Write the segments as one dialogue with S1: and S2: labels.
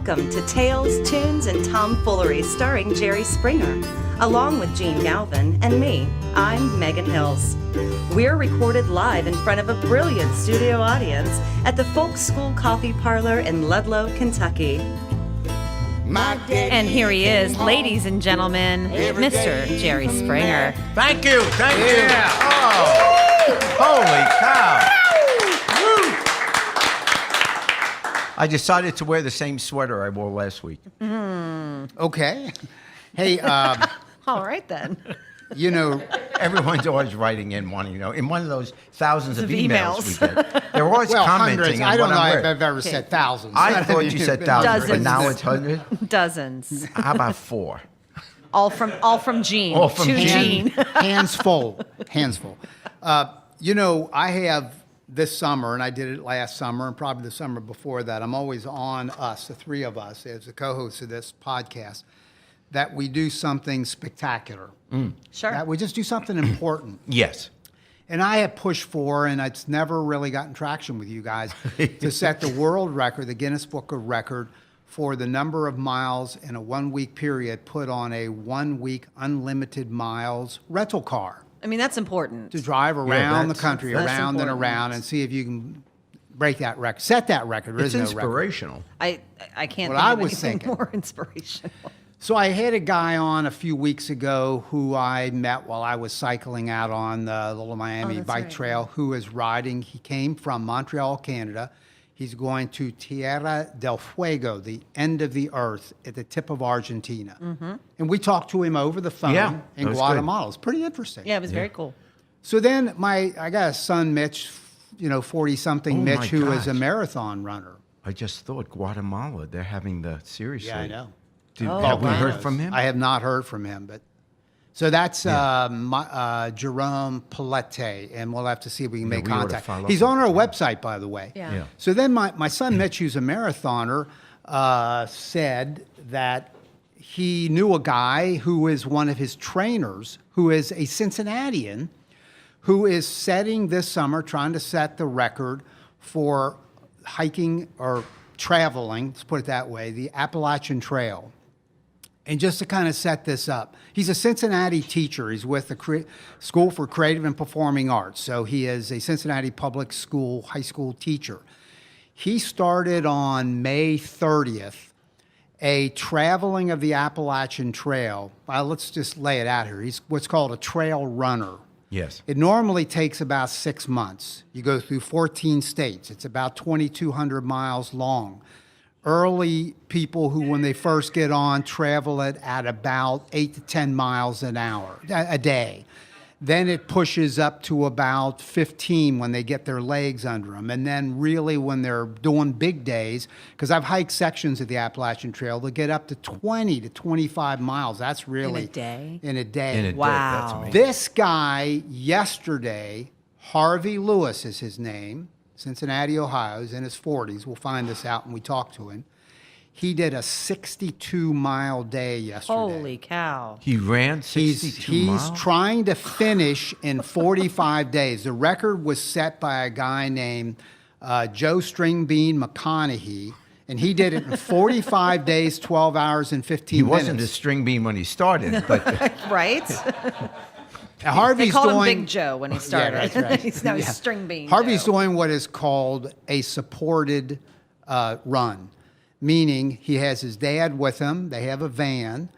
S1: Welcome to Tales, Tunes, and Tomfoolery starring Jerry Springer, along with Gene Galvin and me. I'm Megan Hills. We're recorded live in front of a brilliant studio audience at the Folk School Coffee Parlor in Ludlow, Kentucky.
S2: And here he is, ladies and gentlemen, Mr. Jerry Springer.
S3: Thank you. Oh, holy cow. I decided to wear the same sweater I wore last week.
S4: Okay. Hey,
S2: All right, then.
S4: you know,
S3: Everyone's always writing in wanting to know. In one of those thousands of emails we get, they're always
S4: well,
S3: commenting
S4: hundreds.
S3: on
S4: I don't
S3: what
S4: know
S3: I'm
S4: if
S3: wearing.
S4: I've ever said thousands.
S3: I thought you said thousands, but
S2: Dozens.
S3: now it's hundreds.
S2: Dozens.
S3: How about 4?
S2: All from Gene.
S3: All from
S2: to
S3: Gene.
S2: Gene.
S4: Hands full. You know, I have this summer, and I did it last summer, and probably the summer before that. I'm always on us, the three of us, as the co-hosts of this podcast, that we do something spectacular.
S2: Sure.
S4: That we just do something important.
S3: Yes.
S4: And I have pushed for, and it's never really gotten traction with you guys, to set the world record, the Guinness Book of Record, for the number of miles in a 1-week period put on a 1-week unlimited miles rental car
S2: I mean, that's important.
S4: to drive around the
S3: that's-
S4: country,
S2: that's
S4: around and
S2: important.
S4: around, and see if you can break that record, set that record. There
S3: It's
S4: is no record.
S3: inspirational.
S2: I can't
S4: What
S2: think
S4: I
S2: of
S4: was
S2: anything
S4: thinking.
S2: more inspirational.
S4: So I had a guy on a few weeks ago who I met while I was cycling out on the Little Miami
S2: that's
S4: Bike
S2: right.
S4: Trail, who is riding. He came from Montreal, Canada. He's going to Tierra del Fuego, the end of the earth, at the tip of Argentina. And we talked to him over the phone
S3: Yeah,
S4: in
S3: that was
S4: Guatemala. It's pretty interesting.
S2: Yeah, it was very cool.
S4: So then I got a son, Mitch, 40-something
S3: Oh,
S4: Mitch,
S3: my
S4: who is a
S3: gosh.
S4: marathon runner.
S3: I just thought Guatemala, they're having the, seriously.
S4: Yeah, I know.
S3: Have we heard from him?
S4: I have not heard from him, but so that's Jerome Palette, and we'll have to see if we can make
S3: we ought to
S4: contact.
S3: follow
S4: He's
S3: up
S4: on our
S3: with
S4: website, by the way.
S2: Yeah.
S3: Yeah.
S4: So then my son Mitch, who's a marathoner, said that he knew a guy who is one of his trainers, who is a Cincinnatian, who is setting this summer, trying to set the record for hiking or traveling, let's put it that way, the Appalachian Trail. And just to kind of set this up, he's a Cincinnati teacher. He's with the School for Creative and Performing Arts. So he is a Cincinnati public school, high school teacher. He started on May 30th a traveling of the Appalachian Trail. Well, let's just lay it out here. He's what's called a trail runner.
S3: Yes.
S4: It normally takes about 6 months. You go through 14 states. It's about 2,200 miles long. Early people who, when they first get on, travel it at about 8 to 10 miles an hour, a day. Then it pushes up to about 15 when they get their legs under them. And then really when they're doing big days, because I've hiked sections of the Appalachian Trail, they'll get up to 20 to 25 miles. That's really...
S2: day?
S4: In a day.
S3: In a day,
S2: Wow.
S3: that's amazing.
S4: This guy yesterday, Harvey Lewis is his name, Cincinnati, Ohio, he's in his 40s. We'll find this out when we talk to him. He did a 62-mile day yesterday.
S2: Holy cow.
S3: He ran 62
S4: He's
S3: miles?
S4: trying to finish in 45 days. The record was set by a guy named Joe Stringbean McConaughey, and he did it in 45 days, 12 hours, and 15
S3: He
S4: minutes.
S3: wasn't a string bean when he started, but
S2: Right?
S4: Now, Harvey's
S2: They called
S4: doing,
S2: him Big Joe when he started.
S4: Yeah, that's right.
S2: he's now he's String Bean
S4: Harvey's
S2: Joe.
S4: doing what is called a supported run, meaning he has his dad with him. They have a van.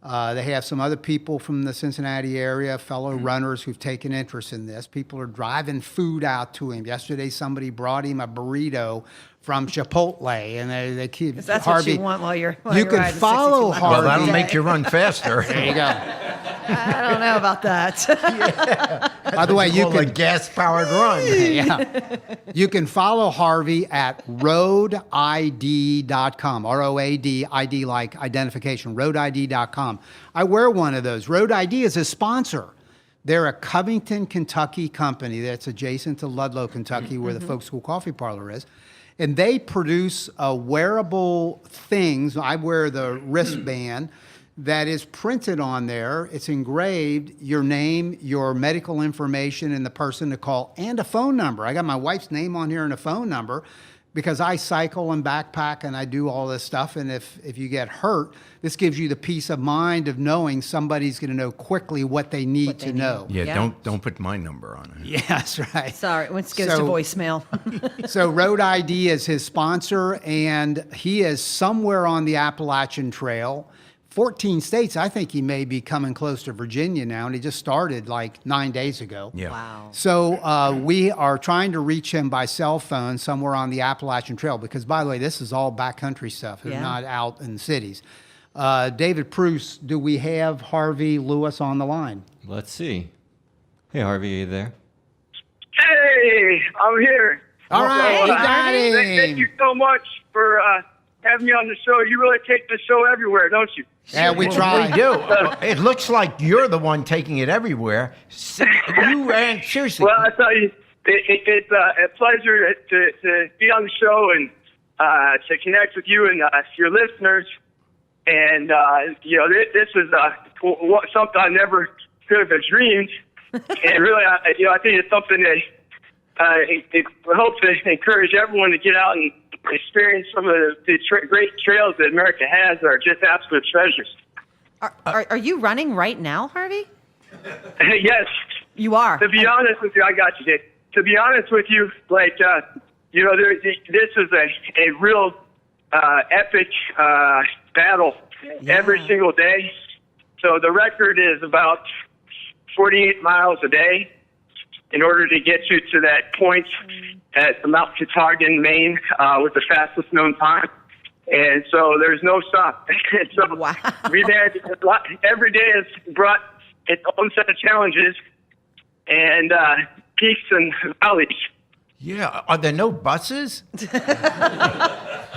S4: They have some other people from the Cincinnati area, fellow runners who've taken interest in this. People are driving food out to him. Yesterday, somebody brought him a burrito from Chipotle, and they keep
S2: That's
S4: Harvey.
S2: what you want while you're
S4: You can
S2: riding 62
S4: follow
S2: miles.
S4: Harvey.
S3: well, that'll
S2: Yeah.
S3: make you run faster.
S4: There you go.
S2: I don't know about that.
S4: By the way, you
S3: Call a
S4: can
S3: gas-powered run.
S4: yeah. You can follow Harvey at roadid.com, R-O-A-D, ID like identification, roadid.com. I wear one of those. Road ID is a sponsor. They're a Covington, Kentucky company that's adjacent to Ludlow, Kentucky, where the Folk School Coffee Parlor is. And they produce wearable things. I wear the wristband that is printed on there. It's engraved, your name, your medical information, and the person to call, and a phone number. I got my wife's name on here and a phone number, because I cycle and backpack and I do all this stuff. And if you get hurt, this gives you the peace of mind of knowing somebody's going to know quickly what they need to know.
S3: Yeah,
S2: Yeah.
S3: don't put my number on it.
S4: Yeah, that's right.
S2: Sorry, it goes to
S4: So-
S2: voicemail.
S4: So Road ID is his sponsor, and he is somewhere on the Appalachian Trail. 14 states. I think he may be coming close to Virginia now, and he just started like 9 days ago.
S3: Yeah.
S2: Wow.
S4: So we are trying to reach him by cell phone somewhere on the Appalachian Trail, because, by the way, this is all backcountry stuff. They're
S2: Yeah.
S4: not out in cities. David Pruce, do we have Harvey Lewis on the line?
S5: Let's see. Hey, Harvey, are you there?
S6: Hey, I'm here.
S4: All right, you got
S6: Thank you
S4: him.
S6: so much for having me on the show. You really take the show everywhere, don't you?
S4: Yeah, we
S3: We
S4: tried.
S3: do. It looks like you're the one taking it everywhere. You ran, seriously.
S6: Well, I tell you, it's a pleasure to be on the show and to connect with you and your listeners. And, this is something I never could have dreamed. And really, I think it's something that I hope to encourage everyone to get out and experience some of the great trails that America has that are just absolute treasures.
S2: Are you running right now, Harvey?
S6: Yes.
S2: You are.
S6: To be honest with you, I got you, Dave. To be honest with you, this is a real epic battle every single day. So the record is about 48 miles a day in order to get you to that point at the Mount Katahdin, Maine, with the fastest known time. And so there's no stop. So
S2: Wow.
S6: we've had every day has brought its own set of challenges and peaks and valleys.
S3: Yeah. Are there no buses?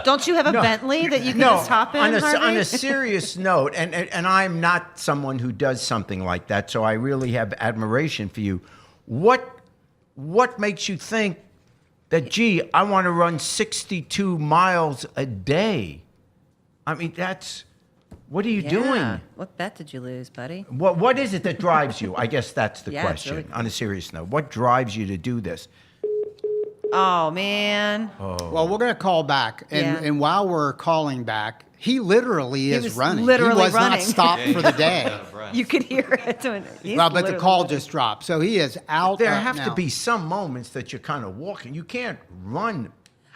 S2: Don't you have a Bentley that you can just hop in,
S3: on
S2: Harvey?
S3: a serious note, and I'm not someone who does something like that, so I really have admiration for you. What makes you think that, gee, I want to run 62 miles a day? I mean, what are you
S2: Yeah.
S3: doing?
S2: What bet did you lose, buddy?
S3: What is it that drives you? I guess that's the
S2: Yeah, it's
S3: question.
S2: really cool.
S3: On a serious note, what drives you to do this?
S2: Oh, man.
S4: Well, we're going to call back.
S2: Yeah.
S4: And while we're calling back, he literally is
S2: was
S4: running.
S2: literally
S4: he was
S2: running.
S4: not stopped for the day.
S2: You could hear it. He's
S4: Well, but the
S2: literally
S4: call
S2: running.
S4: just dropped. So he is out.
S3: There have to
S4: now.
S3: be some moments that you're kind of walking. You can't run.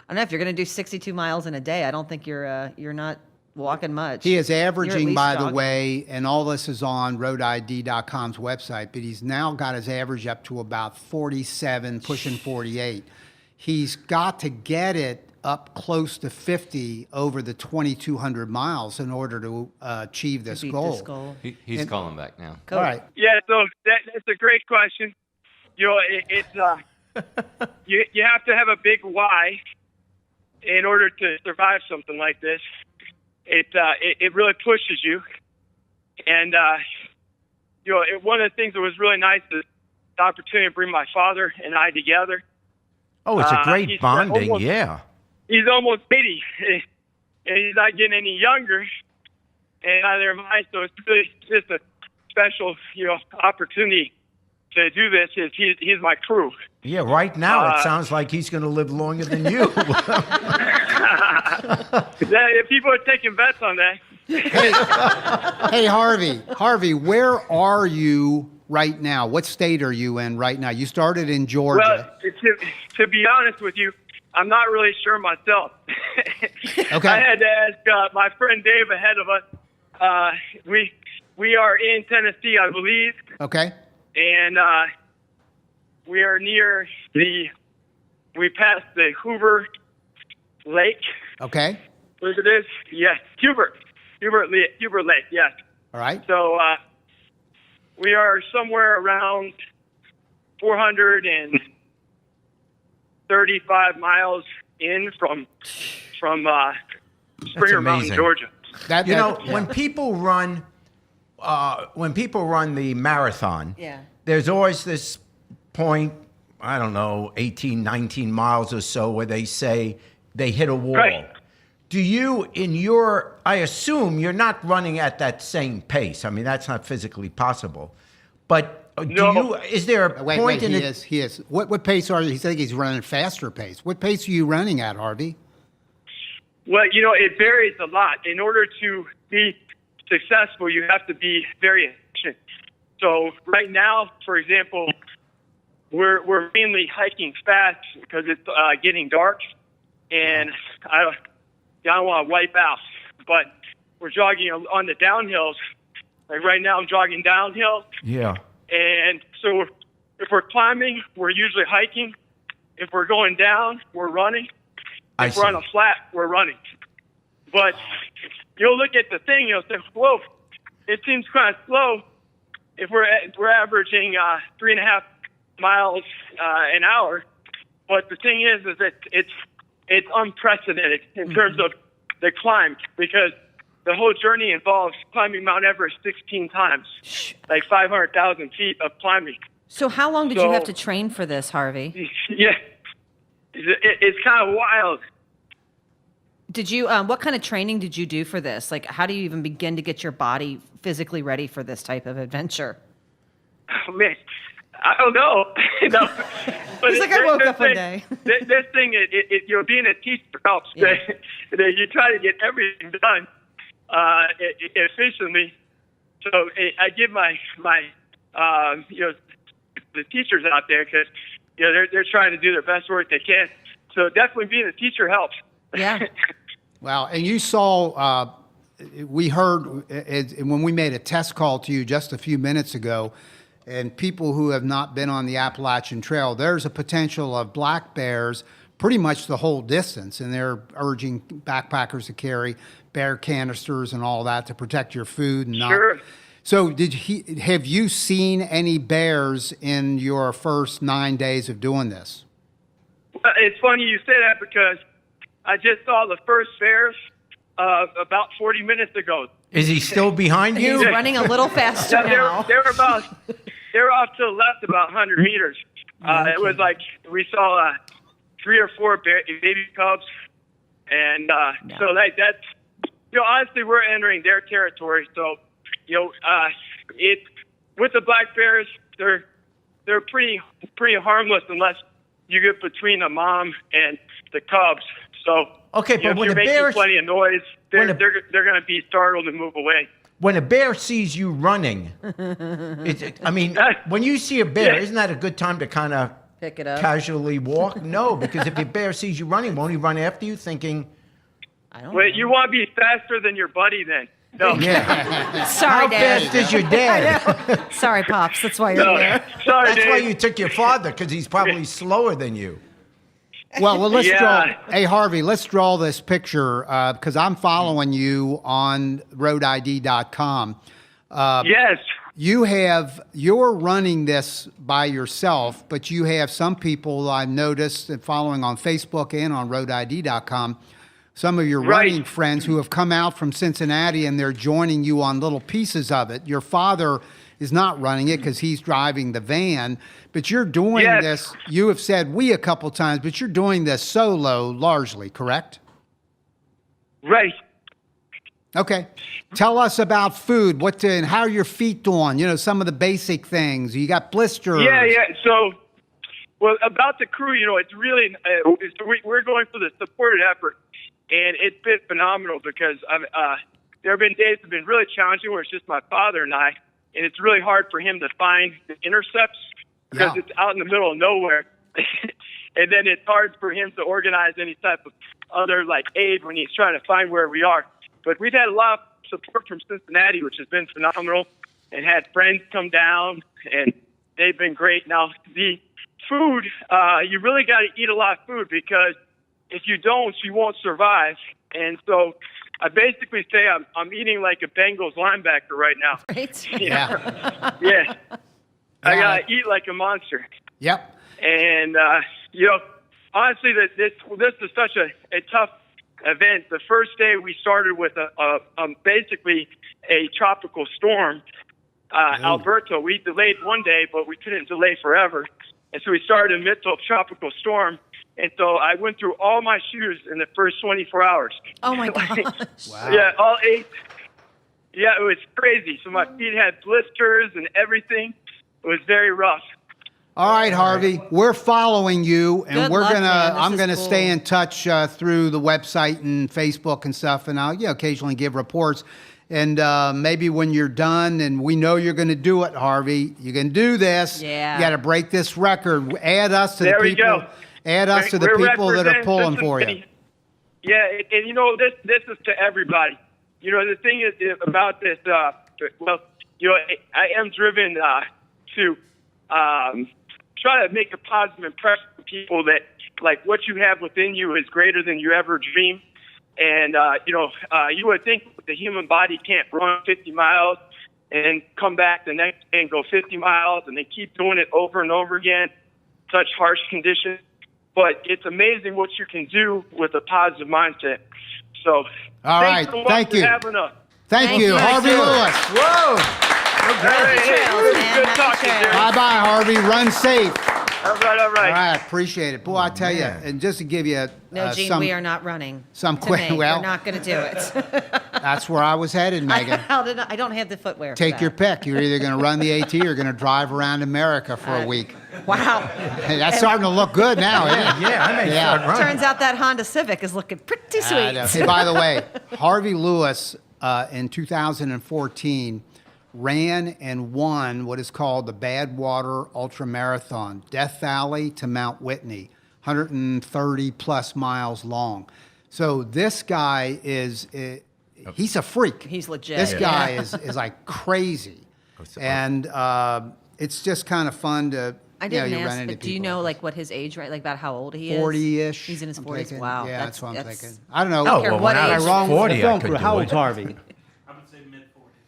S2: I don't know if you're going to do 62 miles in a day. I don't think you're not walking much.
S4: He is
S2: You're at
S4: averaging,
S2: least
S4: by the
S2: jogging.
S4: way, and all this is on roadid.com's website, but he's now got his average up to about 47, pushing 48. He's got to get it up close to 50 over the 2,200 miles in order to achieve this
S2: Beat
S4: goal.
S2: this goal.
S5: He's calling back now.
S2: Cool.
S4: All right.
S6: Yeah, so that's a great question. It's you have to have a big why in order to survive something like this. It really pushes you, and one of the things that was really nice is the opportunity to bring my father and I together.
S3: Oh, it's a great
S6: he's
S3: bonding,
S6: almost-
S3: yeah.
S6: He's almost 80, and he's not getting any younger, and neither am I. So it's really just a special, opportunity to do this. He's my crew.
S3: Yeah, right now it sounds like he's going to live longer than you.
S6: If people are taking bets on that.
S4: Hey, Harvey, where are you right now? What state are you in right now? You started in Georgia.
S6: Well, to be honest with you, I'm not really sure myself.
S4: Okay.
S6: I had to ask my friend Dave ahead of us. We are in Tennessee, I believe,
S4: Okay.
S6: and we are near we passed the Hoover Lake.
S4: Okay.
S6: What it is? Yes, Hubert Lake, yes.
S4: All right.
S6: So we are somewhere around 435 miles in from Springer Mountain,
S3: amazing.
S6: Georgia.
S4: Yeah.
S3: when people run the marathon,
S2: Yeah.
S3: there's always this point, I don't know, 18, 19 miles or so, where they say they hit a wall.
S6: Right.
S3: Do you, I assume you're not running at that same pace. I mean, that's not physically possible. But Is there a
S4: Wait,
S3: point in
S4: he
S3: it?
S4: is. He is. What pace are you? He said he's running faster pace. What pace are you running at, Harvey?
S6: Well, it varies a lot. In order to be successful, you have to be very efficient. So right now, for example, we're mainly hiking fast because it's getting dark, and I don't want to wipe out. But we're jogging on the downhills. Like right now, I'm jogging downhill.
S3: Yeah.
S6: And so if we're climbing, we're usually hiking. If we're going down, we're running. If we're on a flat, we're running. But you'll look at the thing, you'll say, whoa, it seems kind of slow. If we're averaging 3.5 miles an hour. But the thing is that it's unprecedented in terms of the climb, because the whole journey involves climbing Mount Everest 16 times, like 500,000 feet of climbing.
S2: So how long did you have to train for this, Harvey?
S6: Yeah, it's kind of wild.
S2: Did you, what kind of training did you do for this? Like, how do you even begin to get your body physically ready for this type of adventure?
S6: Oh, man, I don't know. No. But
S2: He's like, I woke up one day.
S6: This thing, being a teacher helps.
S2: Yeah.
S6: That you try to get everything done efficiently. So I give my the teachers out there, because they're trying to do their best work they can. So definitely being a teacher helps.
S2: Yeah.
S4: Well, and you saw, we heard when we made a test call to you just a few minutes ago, and people who have not been on the Appalachian Trail, there's a potential of black bears pretty much the whole distance, and they're urging backpackers to carry bear canisters and all that to protect your food. And
S6: Sure.
S4: So have you seen any bears in your first 9 days of doing this?
S6: It's funny you say that, because I just saw the first bears about 40 minutes ago.
S3: Is he still behind you?
S2: He's running a little faster now.
S6: They were off to the left about 100 meters. It was like we saw 3 or 4 baby cubs, and so that's honestly, we're entering their territory. So with the black bears, they're pretty harmless unless you get between the mom and the cubs. So
S3: Okay, but
S6: if
S3: when
S6: you're
S3: the
S6: making
S3: bears,
S6: plenty of noise, they're going to be startled and move away.
S3: when a bear sees you running, when you see a bear,
S6: Yeah.
S3: isn't that a good time to kind of
S2: Pick it up.
S3: casually walk? No, because if a bear sees you running, won't he run after you, thinking,
S2: I don't
S6: Wait,
S2: know.
S6: you want to be faster than your buddy then? No.
S3: yeah,
S2: Sorry,
S3: how
S2: Dad.
S3: fast is your dad?
S2: Sorry, Pops. That's why you're
S6: No.
S2: there.
S6: Sorry,
S3: That's why
S6: Dave.
S3: you took your father, because he's probably slower than you.
S4: Well, let's
S6: Yeah.
S4: draw. Hey, Harvey, let's draw this picture because I'm following you on roadid.com.
S6: Yes.
S4: You're running this by yourself, but you have some people I've noticed and following on Facebook and on roadid.com, some of your
S6: Right.
S4: running friends who have come out from Cincinnati and they're joining you on little pieces of it. Your father is not running it because he's driving the van, but you're doing
S6: Yes.
S4: this. You have said we a couple times, but you're doing this solo largely, correct?
S6: Right.
S4: Okay. Tell us about food. And how are your feet doing? Some of the basic things. You got blisters.
S6: Yeah. So, about the crew, it's really we're going for the supported effort, and it's been phenomenal because there have been days that have been really challenging where it's just my father and I, and it's really hard for him to find the intercepts because
S4: Yeah.
S6: it's out in the middle of nowhere, and then it's hard for him to organize any type of other aid when he's trying to find where we are. But we've had a lot of support from Cincinnati, which has been phenomenal, and had friends come down, and they've been great. Now, the food, you really got to eat a lot of food because if you don't, you won't survive. And so I basically say I'm eating like a Bengals linebacker right now.
S2: Right?
S4: Yeah.
S6: Yeah. I
S4: Yeah.
S6: got to eat like a monster.
S4: Yep.
S6: And, honestly, this is such a tough event. The first day we started with basically a tropical storm. Alberto, we delayed one day, but we couldn't delay forever. And so we started in the midst of a tropical storm. And so I went through all my shoes in the first 24 hours.
S2: Oh, my gosh.
S4: Wow.
S6: Yeah, all 8. Yeah, it was crazy. So my feet had blisters and everything. was very rough.
S4: All right, Harvey, we're following you, and
S2: Good
S4: we're
S2: luck,
S4: gonna.
S2: man. This
S4: I'm
S2: is
S4: gonna
S2: cool.
S4: stay in touch through the website and Facebook and stuff, and I'll occasionally give reports. And maybe when you're done, and we know you're going to do it, Harvey, you can do this.
S2: Yeah.
S4: You got to break this record. Add us to
S6: There
S4: the
S6: we
S4: people.
S6: go.
S4: Add us to the
S6: We're
S4: people that are
S6: representing
S4: pulling for you.
S6: Cincinnati. Yeah, and you know, this is to everybody. You know, the thing is about this, well, you know, I am driven to try to make a positive impression on people that, like, what you have within you is greater than you ever dreamed. And, you know, you would think the human body can't run 50 miles and come back the next day and go 50 miles, and they keep doing it over and over again, such harsh conditions. But it's amazing what you can do with a positive mindset. So,
S4: All
S6: thanks
S4: right,
S6: so much
S4: thank
S6: for
S4: you.
S6: having us.
S4: Thank you, Harvey Lewis.
S3: Whoa!
S6: All right, hey,
S2: trails,
S6: it was
S2: man.
S6: good
S2: Happy
S6: talking,
S2: trails.
S6: Jerry.
S4: Bye-bye, Harvey. Run safe.
S6: All right, all right.
S4: All right, appreciate it. Boy, I tell you,
S3: man.
S4: and just to give you
S2: No, Gene,
S4: some,
S2: we are not running.
S4: some
S2: to
S4: quick-
S2: me.
S4: well-
S2: We're not going to do it.
S4: that's where I was headed, Megan.
S2: I don't have the footwear. for
S4: Take
S2: that.
S4: your pick. You're either going to run the AT or going to drive around America for a week.
S2: Wow.
S4: Hey, that's starting to look good now, isn't it?
S3: Yeah, I may
S4: Yeah.
S3: start running.
S2: Turns out that Honda Civic is looking pretty
S4: I know.
S2: sweet.
S4: Hey, by the way, Harvey Lewis in 2014 ran and won what is called the Badwater Ultra Marathon, Death Valley to Mount Whitney, 130 plus miles long. So this guy is, he's a freak.
S2: He's legit.
S4: This
S2: Yeah.
S4: guy is like crazy. And it's just kind of fun to,
S2: I
S4: you know,
S2: didn't
S4: you run
S2: ask,
S4: into
S2: but do you
S4: people
S2: know
S4: like
S2: like what his age, right? Like about how old he is?
S4: 40-ish.
S2: He's in his
S4: I'm
S2: 40s.
S4: thinking.
S2: Wow.
S4: Yeah, that's what I'm
S2: that's-
S4: thinking. I don't know.
S3: Oh,
S2: care
S3: well,
S2: what
S3: when I
S2: age.
S3: was
S4: Wrong with
S3: 40,
S4: the
S3: I
S4: film
S3: could
S4: crew.
S3: do
S4: How
S3: it.
S4: old's Harvey?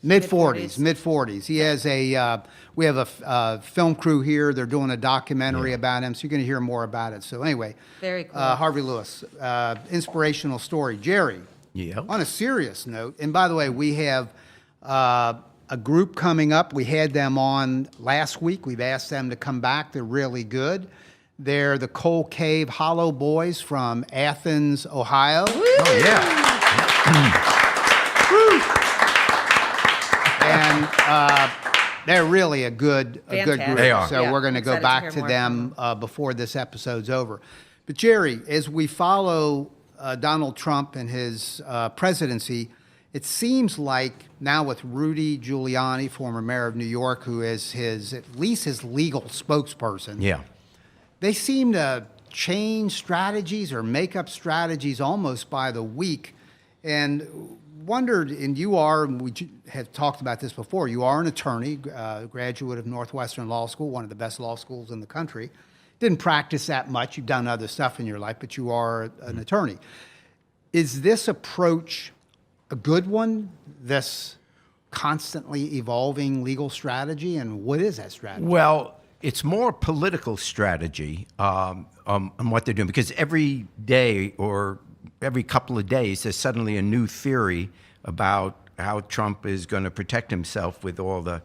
S2: Mid-40s.
S4: Mid-40s. He has we have a film crew here. They're doing a documentary about him, so you're going to hear more about it. So anyway,
S2: Very cool.
S4: Harvey Lewis, inspirational story. Jerry,
S3: Yeah.
S4: on a serious note, and by the way, we have a group coming up. We had them on last week. We've asked them to come back. They're really good. They're the Coal Cave Hollow Boys from Athens, Ohio.
S3: Oh, yeah.
S4: And they're really a good group.
S2: Fantastic.
S3: They are.
S4: So
S2: Yeah,
S4: we're going to go
S2: excited to
S4: back
S2: hear
S4: to
S2: more
S4: them
S2: from
S4: before this episode's over. But Jerry, as we follow Donald Trump and his presidency, it seems like now with Rudy Giuliani, former mayor of New York, who is at least his legal spokesperson,
S3: Yeah.
S4: they seem to change strategies or make up strategies almost by the week. And wondered, and you are, and we have talked about this before, you are an attorney, graduate of Northwestern Law School, one of the best law schools in the country. Didn't practice that much. You've done other stuff in your life, but you are an attorney. Is this approach a good one, this constantly evolving legal strategy, and what is that strategy?
S3: Well, it's more political strategy on what they're doing, because every day or every couple of days there's suddenly a new theory about how Trump is going to protect himself with all the,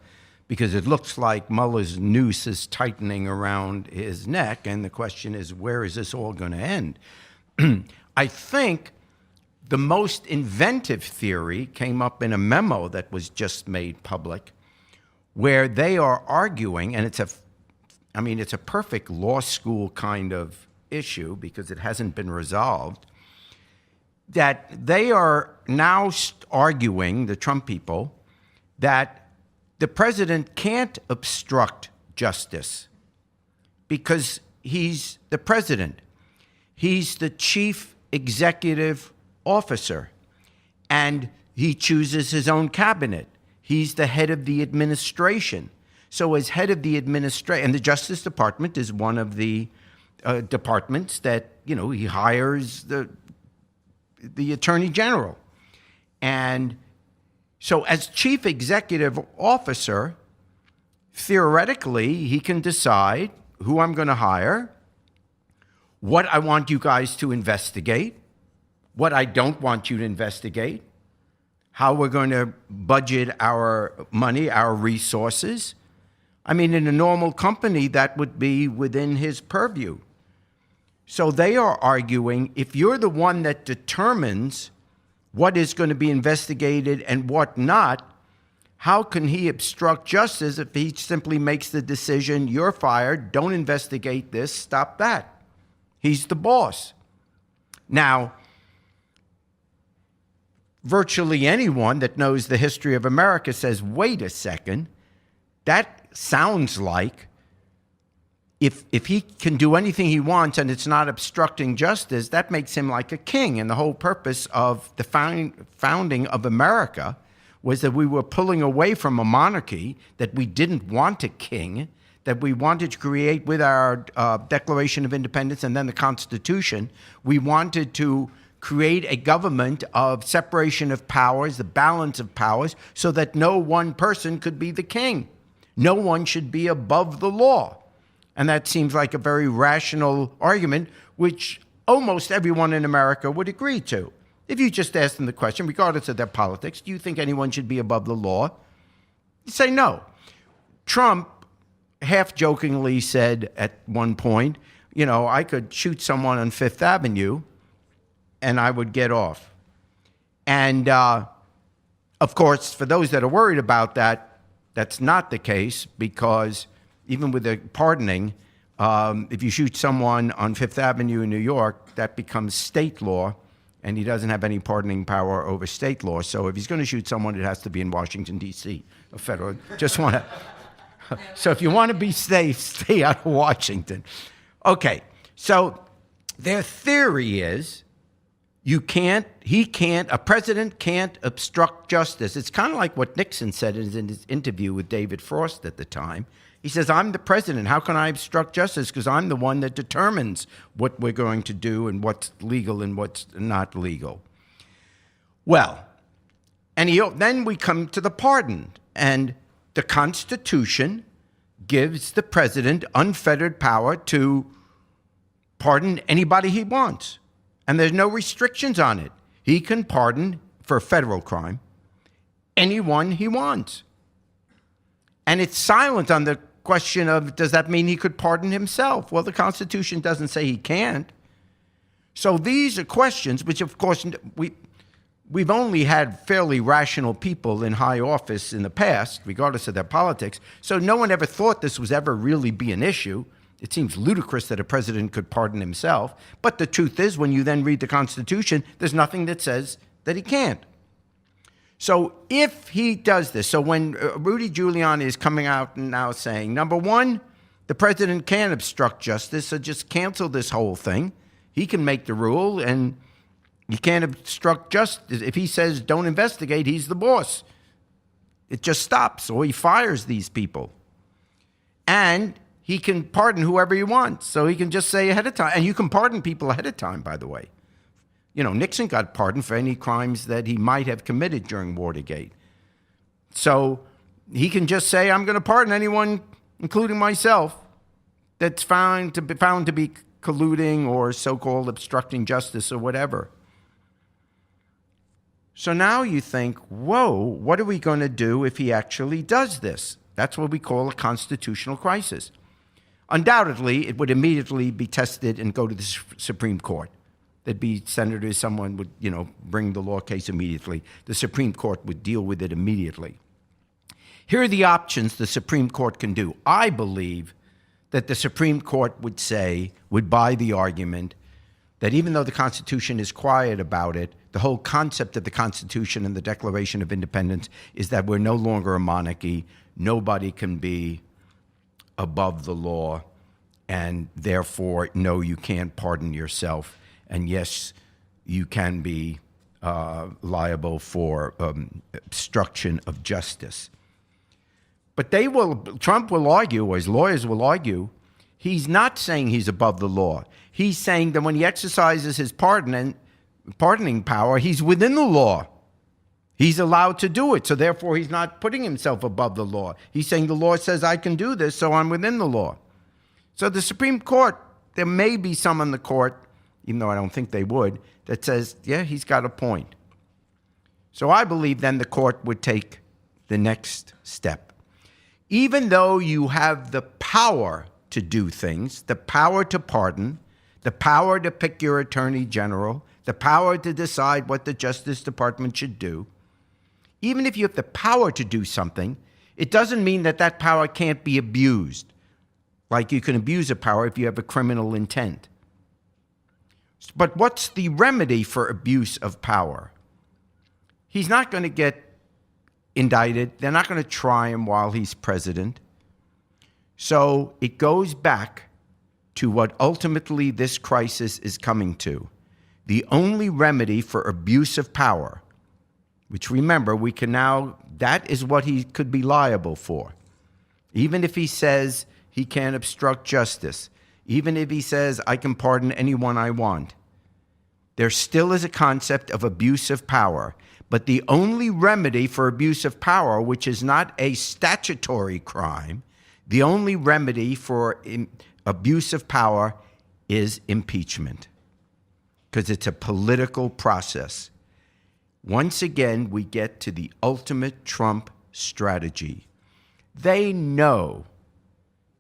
S3: because it looks like Mueller's noose is tightening around his neck, and the question is, where is this all going to end? I think the most inventive theory came up in a memo that was just made public, where they are arguing, and it's a perfect law school kind of issue because it hasn't been resolved, that they are now arguing, the Trump people, that the president can't obstruct justice because he's the president. He's the chief executive officer, and he chooses his own cabinet. He's the head of the administration. So as head of the administration, and the Justice Department is one of the departments that, he hires the Attorney General. And so as chief executive officer, theoretically, he can decide who I'm going to hire, what I want you guys to investigate, what I don't want you to investigate, how we're going to budget our money, our resources. I mean, in a normal company, that would be within his purview. So they are arguing, if you're the one that determines what is going to be investigated and what not, how can he obstruct justice if he simply makes the decision, you're fired, don't investigate this, stop that? He's the boss. Now, virtually anyone that knows the history of America says, wait a second, that sounds like if he can do anything he wants and it's not obstructing justice, that makes him like a king. And the whole purpose of the founding of America was that we were pulling away from a monarchy, that we didn't want a king, that we wanted to create with our Declaration of Independence and then the Constitution. We wanted to create a government of separation of powers, the balance of powers, so that no one person could be the king. No one should be above the law. And that seems like a very rational argument, which almost everyone in America would agree to. If you just ask them the question, regardless of their politics, do you think anyone should be above the law? You say no. Trump half-jokingly said at one point, I could shoot someone on Fifth Avenue and I would get off. And, of course, for those that are worried about that, that's not the case, because even with the pardoning, if you shoot someone on Fifth Avenue in New York, that becomes state law, and he doesn't have any pardoning power over state law. So if he's going to shoot someone, it has to be in Washington, D.C., a federal. Just want to. So if you want to be safe, stay out of Washington. Okay, so their theory is a president can't obstruct justice. It's kind of like what Nixon said in his interview with David Frost at the time. He says, I'm the president. How can I obstruct justice? Because I'm the one that determines what we're going to do and what's legal and what's not legal. Well, and then we come to the pardon. And the Constitution gives the president unfettered power to pardon anybody he wants. And there's no restrictions on it. He can pardon, for a federal crime, anyone he wants. And it's silent on the question of, does that mean he could pardon himself? Well, the Constitution doesn't say he can't. So these are questions which, of course, we've only had fairly rational people in high office in the past, regardless of their politics. So no one ever thought this was ever really be an issue. It seems ludicrous that a president could pardon himself. But the truth is, when you then read the Constitution, there's nothing that says that he can't. So if he does this, so when Rudy Giuliani is coming out and now saying, number one, the president can't obstruct justice, so just cancel this whole thing. He can make the rule, and he can't obstruct justice. If he says don't investigate, he's the boss. It just stops, or he fires these people. And he can pardon whoever he wants, so he can just say ahead of time. And you can pardon people ahead of time, by the way. Nixon got pardoned for any crimes that he might have committed during Watergate. So he can just say, I'm going to pardon anyone, including myself, that's found to be colluding or so-called obstructing justice or whatever. So now you think, whoa, what are we going to do if he actually does this? That's what we call a constitutional crisis. Undoubtedly, it would immediately be tested and go to the Supreme Court. There'd be senators, someone would, bring the law case immediately. The Supreme Court would deal with it immediately. Here are the options the Supreme Court can do. I believe that the Supreme Court would buy the argument that even though the Constitution is quiet about it, the whole concept of the Constitution and the Declaration of Independence is that we're no longer a monarchy. Nobody can be above the law, and therefore, no, you can't pardon yourself. And yes, you can be liable for obstruction of justice. But Trump will argue, or his lawyers will argue, he's not saying he's above the law. He's saying that when he exercises his pardoning power, he's within the law. He's allowed to do it, so therefore he's not putting himself above the law. He's saying the law says I can do this, so I'm within the law. So the Supreme Court, there may be some in the court, even though I don't think they would, that says, yeah, he's got a point. So I believe then the court would take the next step. Even though you have the power to do things, the power to pardon, the power to pick your attorney general, the power to decide what the Justice Department should do, even if you have the power to do something, it doesn't mean that that power can't be abused. Like you can abuse a power if you have a criminal intent. But what's the remedy for abuse of power? He's not going to get indicted. They're not going to try him while he's president. So it goes back to what ultimately this crisis is coming to. The only remedy for abuse of power, which remember, we can now, that is what he could be liable for. Even if he says he can't obstruct justice, even if he says I can pardon anyone I want, there still is a concept of abuse of power. But the only remedy for abuse of power, which is not a statutory crime, the only remedy for abuse of power is impeachment, because it's a political process. Once again, we get to the ultimate Trump strategy. They know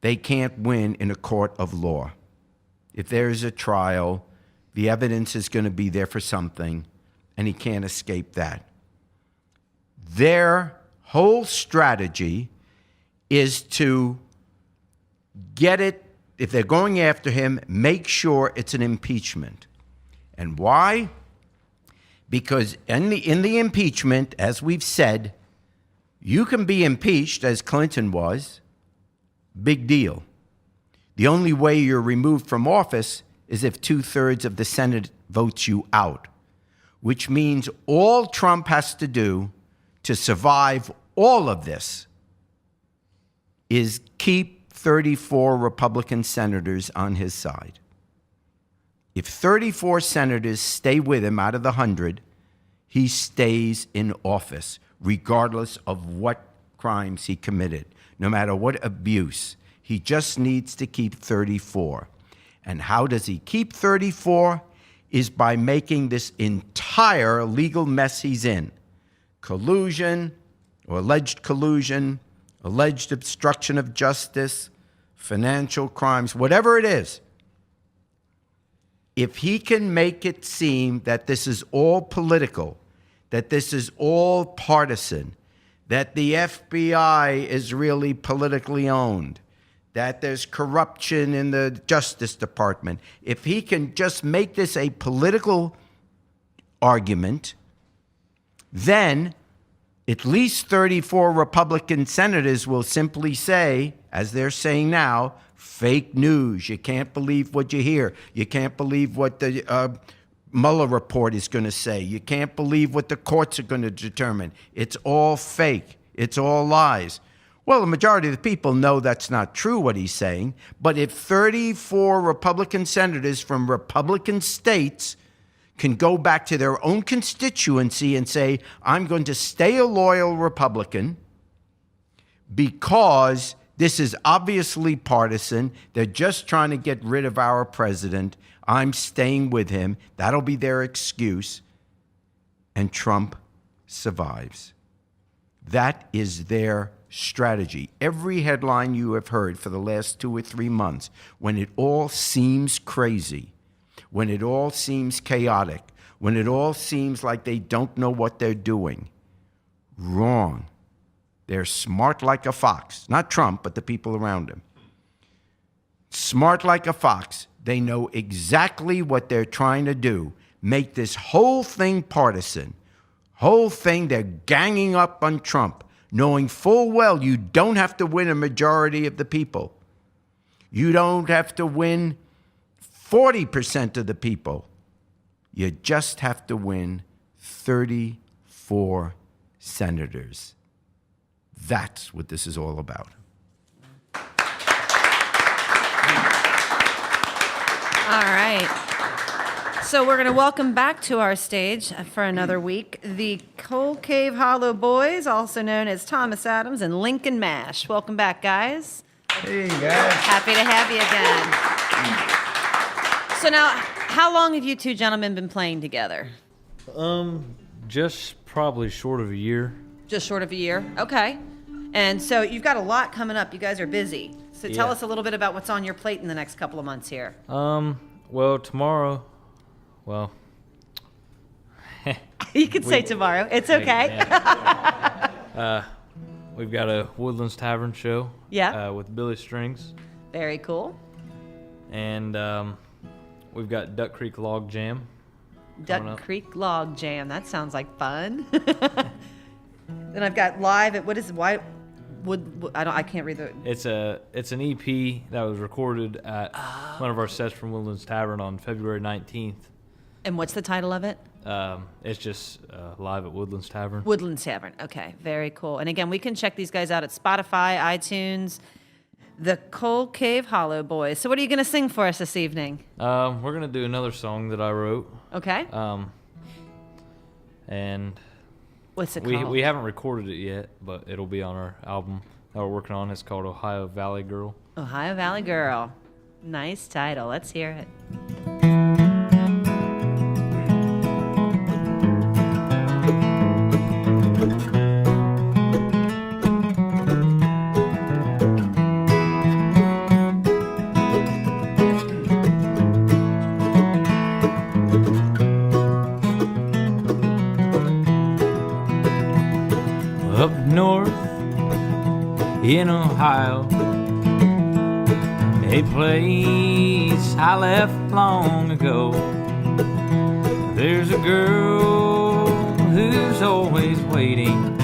S3: they can't win in a court of law. If there's a trial, the evidence is going to be there for something, and he can't escape that. Their whole strategy is to get it, if they're going after him, make sure it's an impeachment. And why? Because in the impeachment, as we've said, you can be impeached, as Clinton was. Big deal. The only way you're removed from office is if 2/3 of the Senate votes you out, which means all Trump has to do to survive all of this is keep 34 Republican senators on his side. If 34 senators stay with him out of the 100, he stays in office, regardless of what crimes he committed, no matter what abuse. He just needs to keep 34. And how does he keep 34? Is by making this entire legal mess he's in. Collusion, or alleged collusion, alleged obstruction of justice, financial crimes, whatever it is. If he can make it seem that this is all political, that this is all partisan, that the FBI is really politically owned, that there's corruption in the Justice Department, if he can just make this a political argument, then at least 34 Republican senators will simply say, as they're saying now, fake news. You can't believe what you hear. You can't believe what the Mueller report is going to say. You can't believe what the courts are going to determine. It's all fake. It's all lies. Well, the majority of the people know that's not true, what he's saying. But if 34 Republican senators from Republican states can go back to their own constituency and say, I'm going to stay a loyal Republican because this is obviously partisan. They're just trying to get rid of our president. I'm staying with him. That'll be their excuse. And Trump survives. That is their strategy. Every headline you have heard for the last 2 or 3 months, when it all seems crazy, when it all seems chaotic, when it all seems like they don't know what they're doing, wrong. They're smart like a fox. Not Trump, but the people around him. Smart like a fox. They know exactly what they're trying to do. Make this whole thing partisan. Whole thing, they're ganging up on Trump, knowing full well you don't have to win a majority of the people. You don't have to win 40% of the people. You just have to win 34 senators. That's what this is all about.
S2: All right. So we're going to welcome back to our stage for another week the Cold Cave Hollow Boys, also known as Thomas Adams and Lincoln Mash. Welcome back, guys.
S3: Hey, guys.
S2: Happy to have you again. So now, how long have you two gentlemen been playing together?
S7: Just probably short of a year.
S2: Just short of a year? Okay. And so you've got a lot coming up. You guys are busy. So tell
S7: Yeah.
S2: us a little bit about what's on your plate in the next couple of months here.
S7: Well, tomorrow,
S2: You can say tomorrow. It's okay.
S7: We've got a Woodlands Tavern show.
S2: Yeah.
S7: With Billy Strings.
S2: Very cool.
S7: And we've got Duck Creek Log Jam. coming
S2: Duck
S7: up.
S2: Creek Log Jam. That sounds like fun. Then I've got live at I can't read the.
S7: It's an EP that was recorded at one of our sets from Woodlands Tavern on February 19th.
S2: And what's the title of it?
S7: It's just live at Woodlands Tavern.
S2: Woodlands Tavern. Okay, very cool. And again, we can check these guys out at Spotify, iTunes, the Coal Cave Hollow Boys. So what are you going to sing for us this evening?
S7: We're gonna do another song that I wrote.
S2: Okay.
S7: And
S2: What's it called?
S7: we haven't recorded it yet, but it'll be on our album that we're working on. It's called Ohio Valley Girl.
S2: Ohio Valley Girl. Nice title. Let's hear it.
S7: Up north in Ohio, a place I left long ago. There's a girl who's always waiting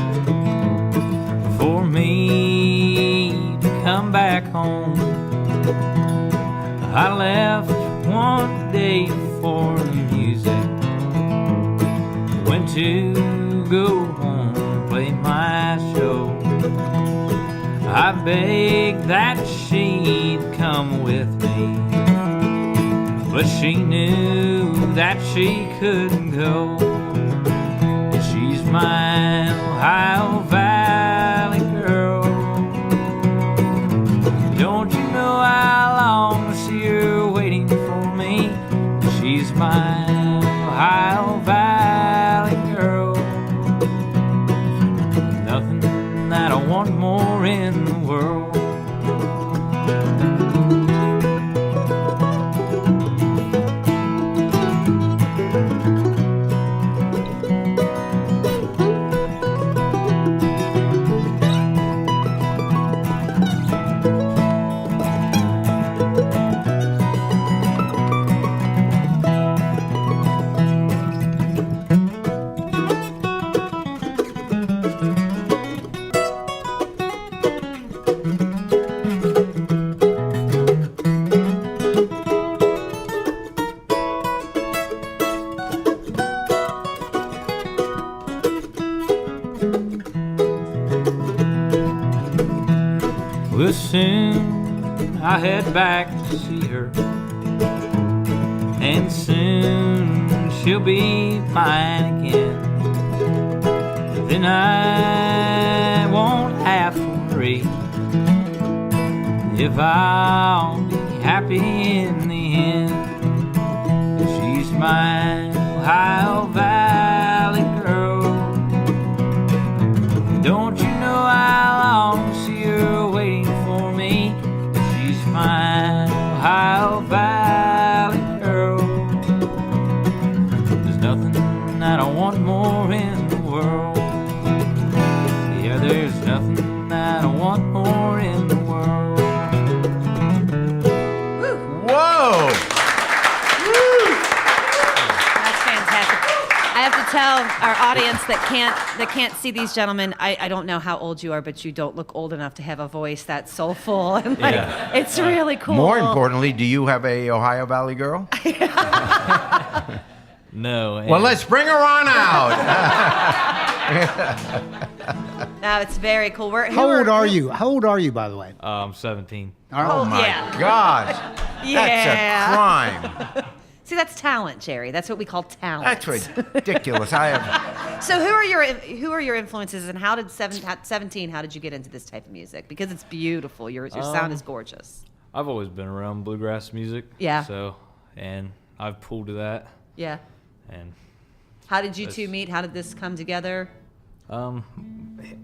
S7: for me to come back home. I left one day for the music, went to go home, play my show. I begged that she'd come with me, but she knew that she couldn't go. She's my Ohio Valley girl. Don't you know how long to see her waiting for me? She's my Ohio Valley girl. Nothing that I want more in the world. Well, soon I head back to see her, and soon she'll be mine again. Then I won't have to worry if I'll be happy in the end. She's my Ohio Valley girl. Don't you know how long to see her waiting for me? She's my Ohio Valley girl. There's nothing that I want more in the world. Yeah, there's nothing that I want more in the world.
S3: Whoa!
S2: That's fantastic. I have to tell our audience that can't see these gentlemen, I don't know how old you are, but you don't look old enough to have a voice that soulful. And
S7: Yeah.
S2: it's really cool.
S3: More importantly, do you have a Ohio Valley girl?
S7: No. and-
S3: Well, let's bring her on out.
S2: No, it's very cool.
S4: How old are you? How old are you, by the way?
S7: I'm 17.
S4: All right.
S3: Oh my
S2: yeah.
S3: gosh.
S2: Yeah.
S3: That's a crime.
S2: See, that's talent, Jerry. That's what we call talent.
S3: That's ridiculous. I have
S2: So who are your influences, and how did 17? How did you get into this type of music? Because it's beautiful. Your sound is gorgeous.
S7: I've always been around bluegrass music.
S2: Yeah.
S7: So, and I've pulled to that.
S2: Yeah.
S7: And
S2: How did you two meet? How did this come together?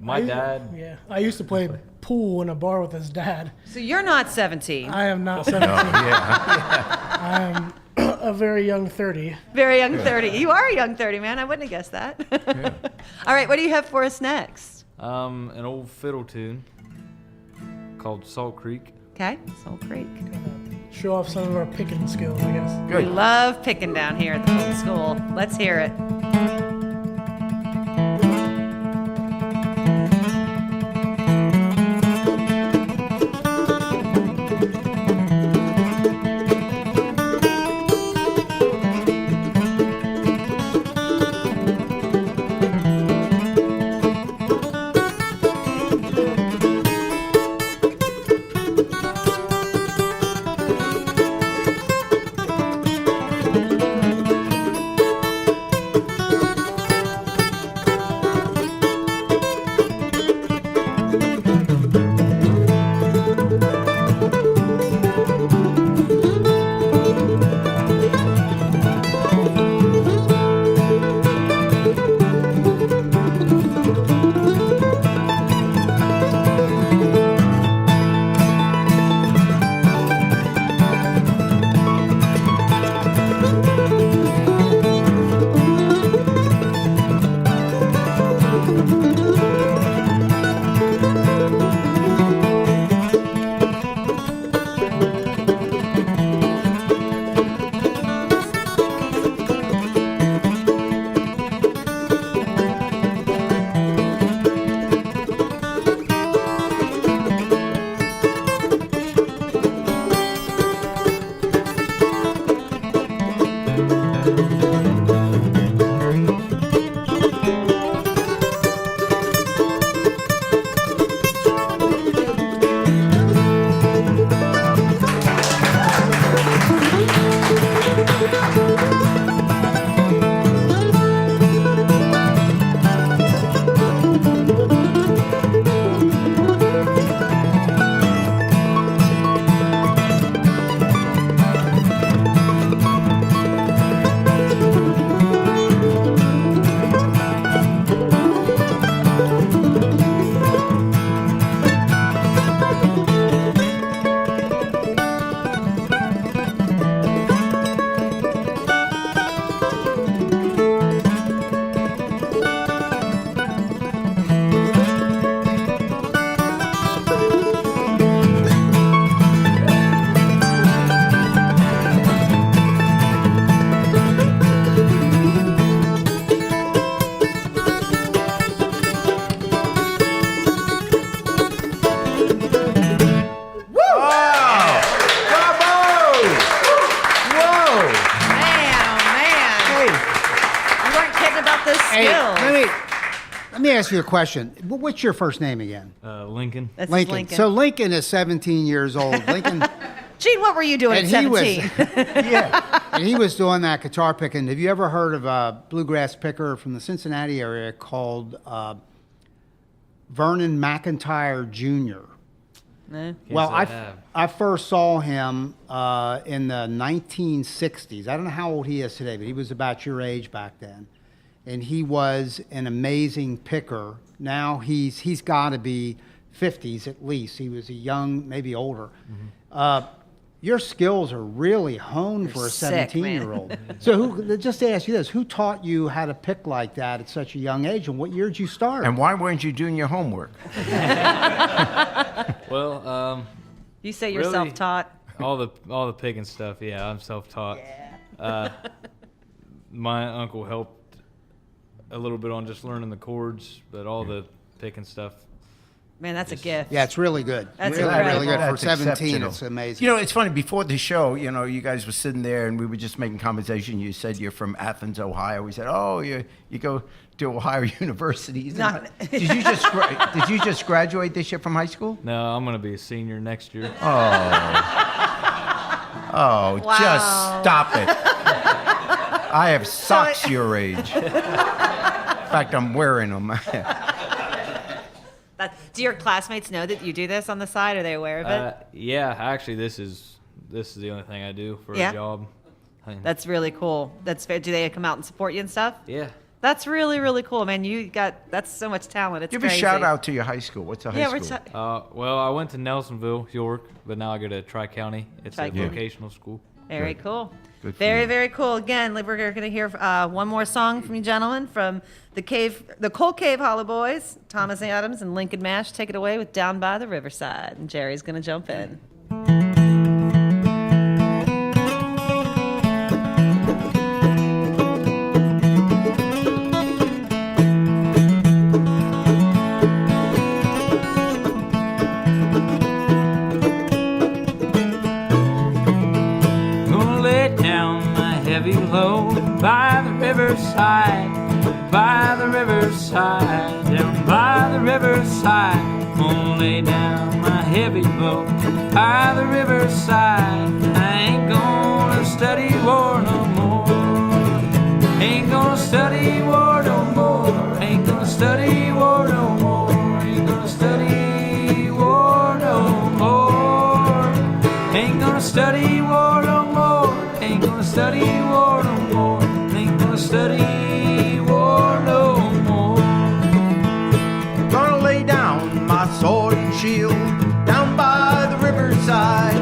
S7: my dad,
S8: Yeah, I used to play pool in a bar with his dad.
S2: So you're not 17.
S8: I am not 17.
S3: yeah.
S8: I am a very young 30.
S2: Very young 30. You are a young 30, man. I wouldn't have guessed that. All right, what do you have for us next?
S7: An old fiddle tune called Salt Creek.
S2: Okay, Salt Creek.
S8: Show off some of our picking skills, I guess.
S2: We love picking down here at the old school. Let's hear it.
S4: Let me ask you a question. What's your first name again?
S7: Lincoln.
S2: That's
S4: Lincoln.
S2: Lincoln.
S4: So Lincoln is 17 years old. Lincoln,
S2: Gene, what were you doing at 17?
S4: and he was doing that guitar picking. Have you ever heard of a bluegrass picker from the Cincinnati area called Vernon McIntyre Jr.?
S2: No.
S4: Well,
S7: Yes, I have.
S4: I first saw him in the 1960s. I don't know how old he is today, but he was about your age back then. And he was an amazing picker. Now he's got to be 50s at least. He was a young, maybe older.
S7: Mm-hmm.
S4: Your skills are really honed for a
S2: sick, man.
S4: 17-year-old. So just to ask you this, who taught you how to pick like that at such a young age, and what year did you start?
S3: And why weren't you doing your homework?
S7: Well,
S2: You say you're
S7: Really?
S2: self-taught.
S7: all the picking stuff. Yeah, I'm self-taught.
S2: Yeah.
S7: My uncle helped a little bit on just learning the chords, but all the picking stuff.
S2: Man, that's a gift.
S4: Yeah, it's really good.
S2: That's
S4: really,
S2: incredible.
S4: really good. For
S3: That's
S4: 17,
S3: exceptional.
S4: it's amazing.
S3: You know, it's funny. Before the show, you know, you guys were sitting there and we were just making conversation. You said you're from Athens, Ohio. We said, oh, you go to Ohio University.
S2: Not-
S3: Did you just graduate this year from high school?
S7: No, I'm gonna be a senior next year.
S3: Oh,
S2: Wow.
S3: just stop it. I have socks your age. In fact, I'm wearing them.
S2: Do your classmates know that you do this on the side? Are they aware of it?
S7: Yeah, actually, this is the only thing I do for
S2: Yeah?
S7: a job. I mean,
S2: That's really cool. That's fair. Do they come out and support you and stuff?
S7: yeah.
S2: That's really, really cool, man. That's so much talent. It's
S3: Give a
S2: crazy.
S3: shout out to your high school. What's the high
S2: Yeah,
S3: school?
S2: we're
S7: Well, I went to Nelsonville, York, but now I go to Tri-County. It's a
S2: Tri-County.
S7: vocational school.
S2: Very cool.
S3: Good for
S2: Very,
S3: you.
S2: very cool. Again, we're going to hear one more song from you gentlemen from the Cold Cave Hollow Boys, Thomas Adams and Lincoln Mash. Take it away with Down by the Riverside. And Jerry's going to jump in.
S7: Gonna lay down my heavy load by the riverside, by the riverside, down by the riverside. Gonna lay down my heavy load by the riverside. I ain't gonna study war no more. Ain't gonna study war no more. Ain't gonna study war no more. Ain't gonna study war no more. Ain't gonna study war no more. Ain't gonna study war no more. Ain't gonna study war no more.
S3: Gonna lay down my sword and shield down by the riverside,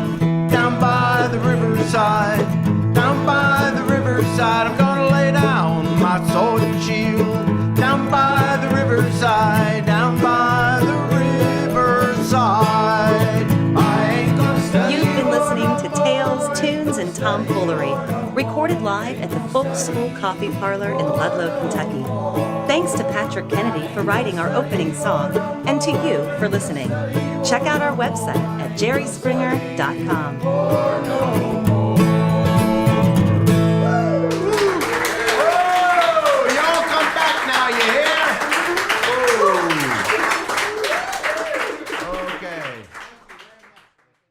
S3: down by the riverside, down by the riverside. I'm gonna lay down my sword and shield down by the riverside, down by the riverside. I ain't gonna study.
S1: You've been listening to Tales, Tunes, and Tomfoolery, recorded live at the Folk School Coffee Parlor in Ludlow, Kentucky. Thanks to Patrick Kennedy for writing our opening song, and to you for listening. Check out our website at jerryspringer.com.